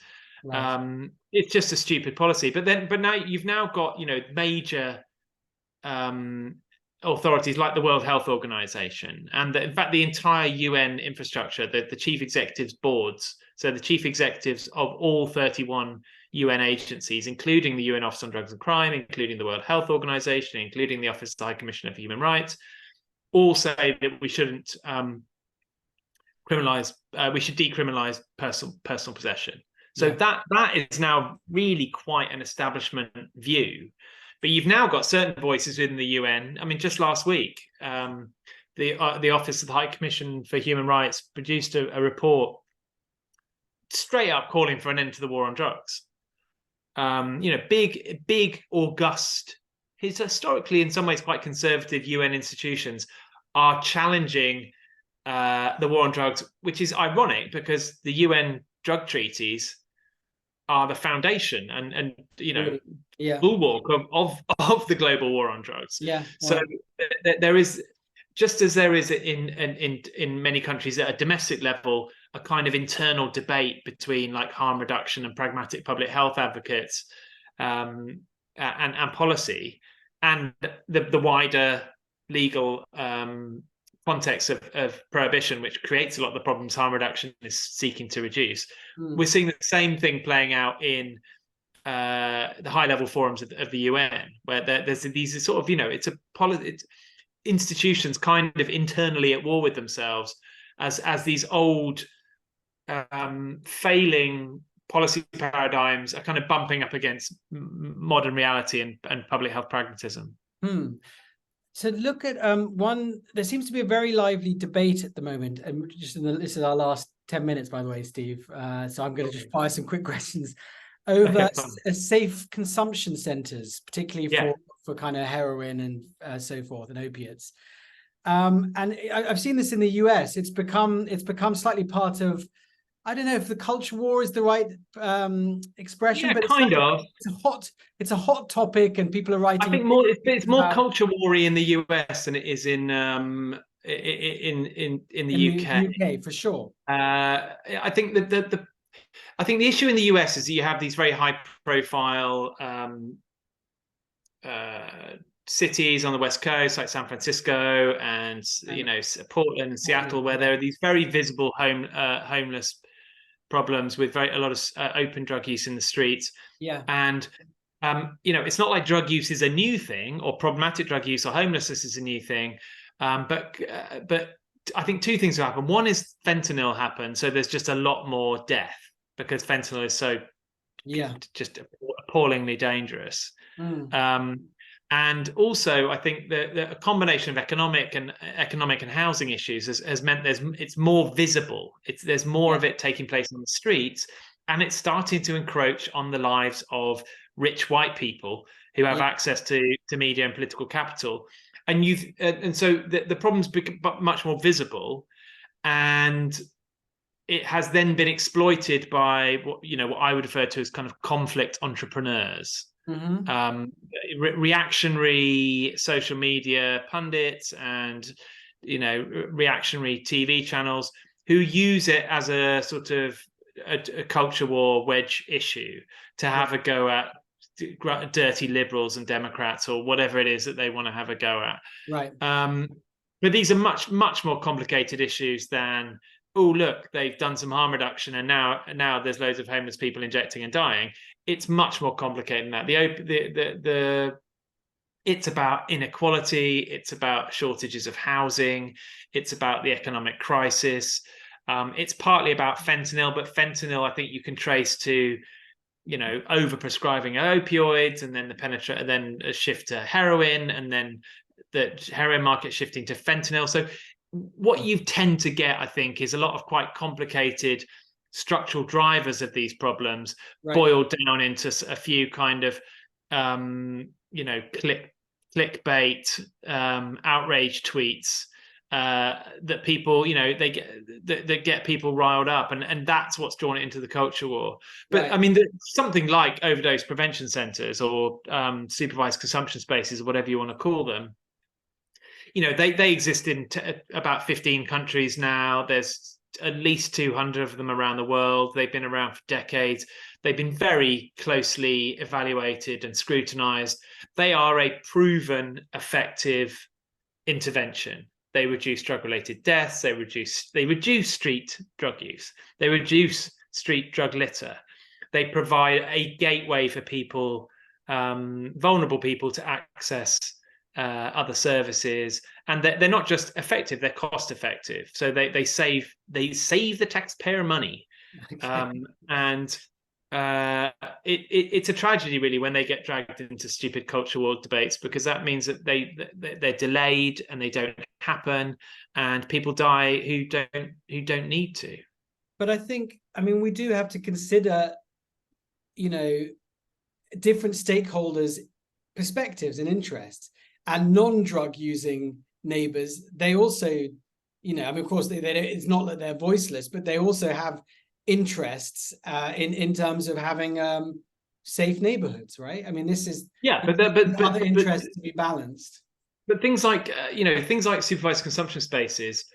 Right. It's just a stupid policy. But now you've got major authorities like the World Health Organization, and in fact the entire UN infrastructure, the chief executives boards, so the chief executives of all 31 UN agencies, including the UN Office on Drugs and Crime, including the World Health Organization, including the Office of the High Commissioner for Human Rights, all say that we shouldn't we should decriminalize personal possession. So that is now really quite an establishment view. But you've now got certain voices within the UN. I mean, just last week, the Office of the High Commission for Human Rights produced a report straight up calling for an end to the war on drugs. Big, august, historically in some ways quite conservative UN institutions are challenging the war on drugs, which is ironic because the UN drug treaties are the foundation and bulwark of the global war on drugs. So there is, just as there is in many countries at a domestic level, a kind of internal debate between like harm reduction and pragmatic public health advocates and policy, and the wider legal context of prohibition, which creates a lot of the problems harm reduction is seeking to reduce. We're seeing the same thing playing out in the high-level forums of the UN, where there's these sort of, it's institutions kind of internally at war with themselves as these old failing policy paradigms are kind of bumping up against modern reality and public health pragmatism. So look at there seems to be a very lively debate at the moment, and this is our last 10 minutes, by the way, Steve. So I'm going to just fire some quick questions over safe consumption centers, particularly for kind of heroin and so forth, and opiates. And I've seen this in the US. It's become slightly part of, I don't know if the culture war is the right expression, but it's a hot topic, and people are writing. I think it's more culture war-y in the US than it is in the UK. For sure. I think the issue in the US is that you have these very high-profile cities on the West Coast, like San Francisco and Portland and Seattle, where there are these very visible homeless problems with a lot of open drug use in the streets. And it's not like drug use is a new thing, or problematic drug use or homelessness is a new thing. But I think two things have happened. One is fentanyl happened, so there's just a lot more death because fentanyl is so just appallingly dangerous. And also, I think a combination of economic and housing issues has meant it's more visible. There's more of it taking place on the streets, and it's starting to encroach on the lives of rich white people who have access to media and political capital. And so the problem's become much more visible, and it has then been exploited by what I would refer to as kind of conflict entrepreneurs. Reactionary social media pundits and reactionary TV channels who use it as a sort of a culture war wedge issue to have a go at dirty liberals and Democrats or whatever it is that they want to have a go at. But these are much more complicated issues than, oh look, they've done some harm reduction and now there's loads of homeless people injecting and dying. It's much more complicated than that. It's about inequality. It's about shortages of housing. It's about the economic crisis. It's partly about fentanyl, but fentanyl I think you can trace to, overprescribing opioids, and then a shift to heroin, and then the heroin market shifting to fentanyl. So what you tend to get, I think, is a lot of quite complicated structural drivers of these problems Right. boiled down into a few kind of clickbait, outrage tweets that people, they get that get people riled up, and that's what's drawn it into the culture war. But Right. I mean, something like overdose prevention centers or supervised consumption spaces, or whatever you want to call them, they exist in about 15 countries now. There's at least 200 of them around the world. They've been around for decades. They've been very closely evaluated and scrutinized. They are a proven effective intervention. They reduce drug-related deaths. They reduce street drug use. They reduce street drug litter. They provide a gateway for people, vulnerable people, to access other services, and they're not just effective; they're cost effective. So they save the taxpayer money, Okay. and it's a tragedy really when they get dragged into stupid culture war debates, because that means that they're delayed and they don't happen, and people die who don't need to. But I mean, we do have to consider, different stakeholders' perspectives and interests, and non-drug using neighbors. They also, I mean, of course, it's not that they're voiceless, but they also have interests in terms of having safe neighborhoods, right? I mean, this is other interests to be balanced. But things like things like supervised consumption spaces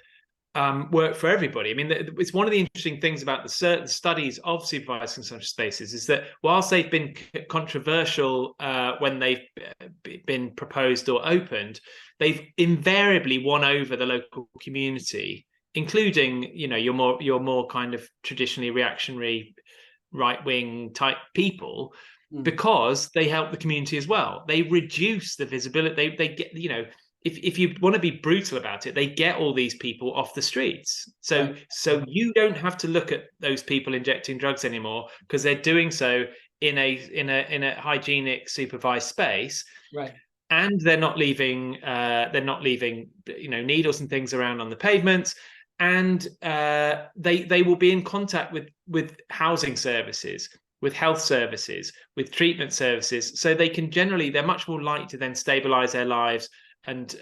work for everybody. I mean, it's one of the interesting things about the certain studies of supervised consumption spaces is that whilst they've been controversial when they've been proposed or opened, they've invariably won over the local community, including your more kind of traditionally reactionary right-wing type people, because they help the community as well. They reduce the visibility. They get, if you want to be brutal about it, they get all these people off the streets. So you don't have to look at those people injecting drugs anymore, because they're doing so in a hygienic, supervised space. Right. And they're not leaving needles and things around on the pavements. And they will be in contact with housing services, with health services, with treatment services. So they're much more likely to then stabilize their lives and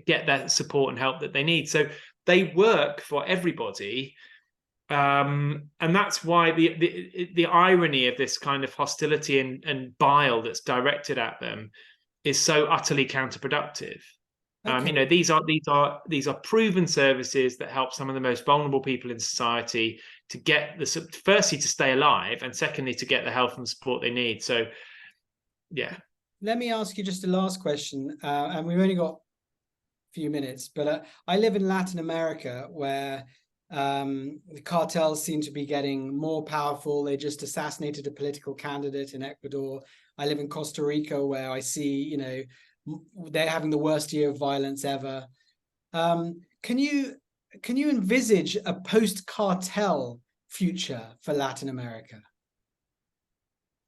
get that support and help that they need. So they work for everybody. And that's why the irony of this kind of hostility and bile that's directed at them is so utterly counterproductive. Okay. These are proven services that help some of the most vulnerable people in society to get firstly to stay alive, and secondly to get the health and support they need. So, yeah. Let me ask you just a last question, and we've only got a few minutes, but I live in Latin America, where the cartels seem to be getting more powerful. They just assassinated a political candidate in Ecuador. I live in Costa Rica, where I see, they're having the worst year of violence ever. Can you envisage a post-cartel future for Latin America?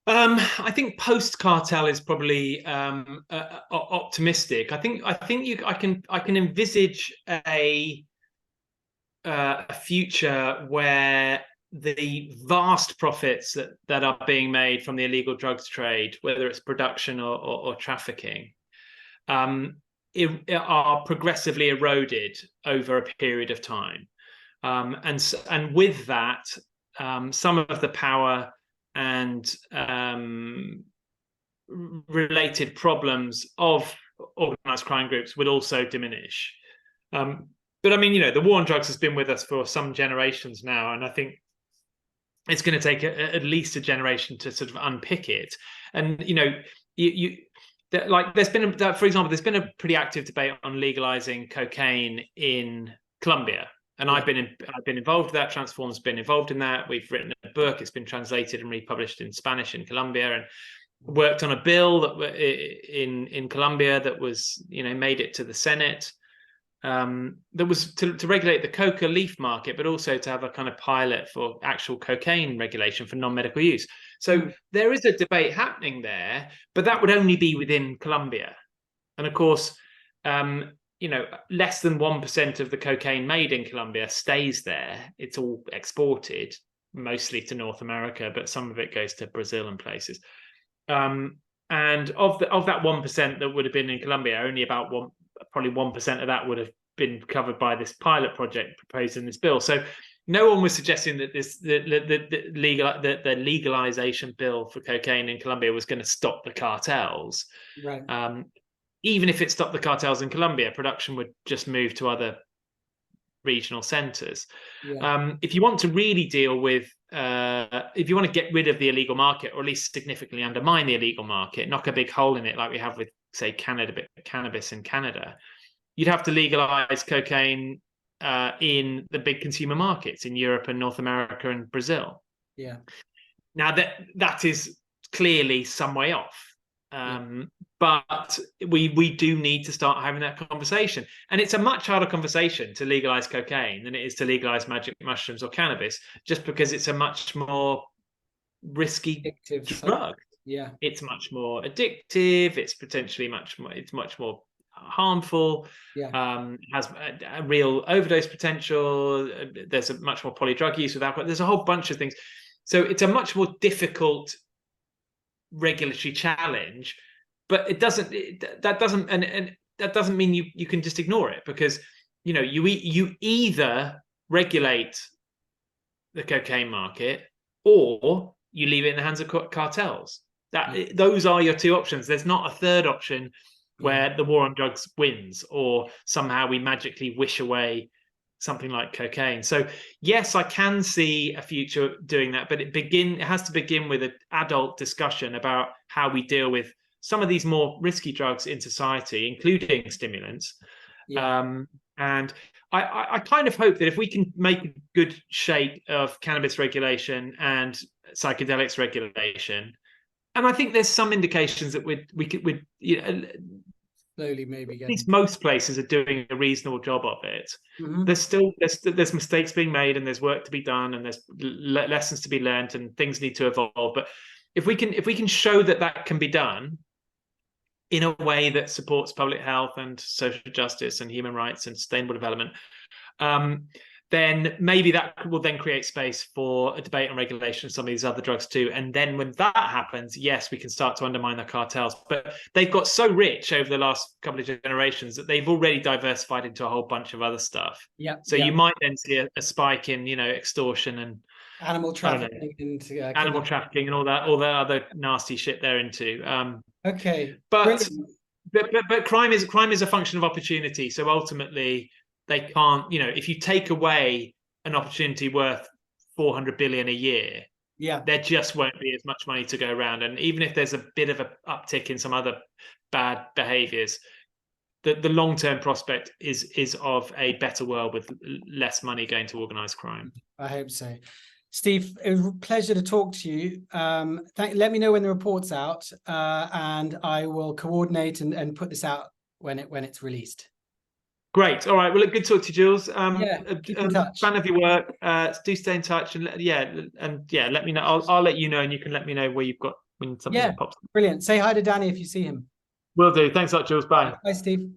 I think post-cartel is probably optimistic. I can envisage a future where the vast profits that are being made from the illegal drugs trade, whether it's production or trafficking, are progressively eroded over a period of time, and with that, some of the power and related problems of organized crime groups would also diminish. But I mean, the war on drugs has been with us for some generations now, and I think it's going to take at least a generation to sort of unpick it. And there's been, for example, there's been a pretty active debate on legalizing cocaine in Colombia. And I've been involved with that. Transform's been involved in that. We've written a book. It's been translated and republished in Spanish in Colombia, and worked on a bill that in Colombia that was made it to the Senate. That was to regulate the coca leaf market, but also to have a kind of pilot for actual cocaine regulation for non-medical use. So there is a debate happening there, but that would only be within Colombia. And of course, less than 1% of the cocaine made in Colombia stays there. It's all exported, mostly to North America, but some of it goes to Brazil and places. And of that 1% that would have been in Colombia, only about probably 1% of that would have been covered by this pilot project proposed in this bill. So no one was suggesting that the legalization bill for cocaine in Colombia was going to stop the cartels. Right. Even if it stopped the cartels in Colombia, production would just move to other regional centers. Yeah. If you want to really deal with, if you want to get rid of the illegal market, or at least significantly undermine the illegal market, knock a big hole in it like we have with, say, cannabis in Canada, you'd have to legalize cocaine in the big consumer markets in Europe and North America and Brazil. Yeah. Now that is clearly some way off. But we do need to start having that conversation. And it's a much harder conversation to legalize cocaine than it is to legalize magic mushrooms or cannabis, just because it's a much more risky drug. Yeah. It's much more addictive. It's potentially much more harmful. Yeah. Has a real overdose potential. There's a much more polydrug use with alcohol. There's a whole bunch of things. So it's a much more difficult regulatory challenge, but that doesn't mean you can just ignore it, because you either regulate the cocaine market or you leave it in the hands of cartels. Those are your two options. There's not a third option where the war on drugs wins, or somehow we magically wish away something like cocaine. So yes, I can see a future doing that, but it has to begin with an adult discussion about how we deal with some of these more risky drugs in society, including stimulants. And I kind of hope that if we can make a good shape of cannabis regulation and psychedelics regulation, and I think there's some indications that we could slowly maybe at least most places are doing a reasonable job of it. Mm-hmm. There's mistakes being made, and there's work to be done, and there's lessons to be learned, and things need to evolve. But if we can show that can be done in a way that supports public health and social justice and human rights and sustainable development, then maybe that will then create space for a debate on regulation of some of these other drugs too. And then when that happens, yes, we can start to undermine the cartels. But they've got so rich over the last couple of generations that they've already diversified into a whole bunch of other stuff. So you might then see a spike in, extortion and animal trafficking, animal trafficking and all that other nasty shit they're into. But crime is a function of opportunity. So ultimately, they can't, if you take away an opportunity worth 400 billion a year, there just won't be as much money to go around. And even if there's a bit of an uptick in some other bad behaviors, the long-term prospect is of a better world with less money going to organized crime. I hope so. Steve, it was a pleasure to talk to you. Let me know when the report's out, and I will coordinate and put this out when it's released. Great. All right. Well, good to talk to you, Jules. Keep in touch. Fan of your work. Do stay in touch, and let me know. I'll let you know, and you can let me know where you've got when something pops up. Brilliant. Say hi to Danny if you see him. Will do. Thanks a lot, Jules. Bye. Bye, Steve.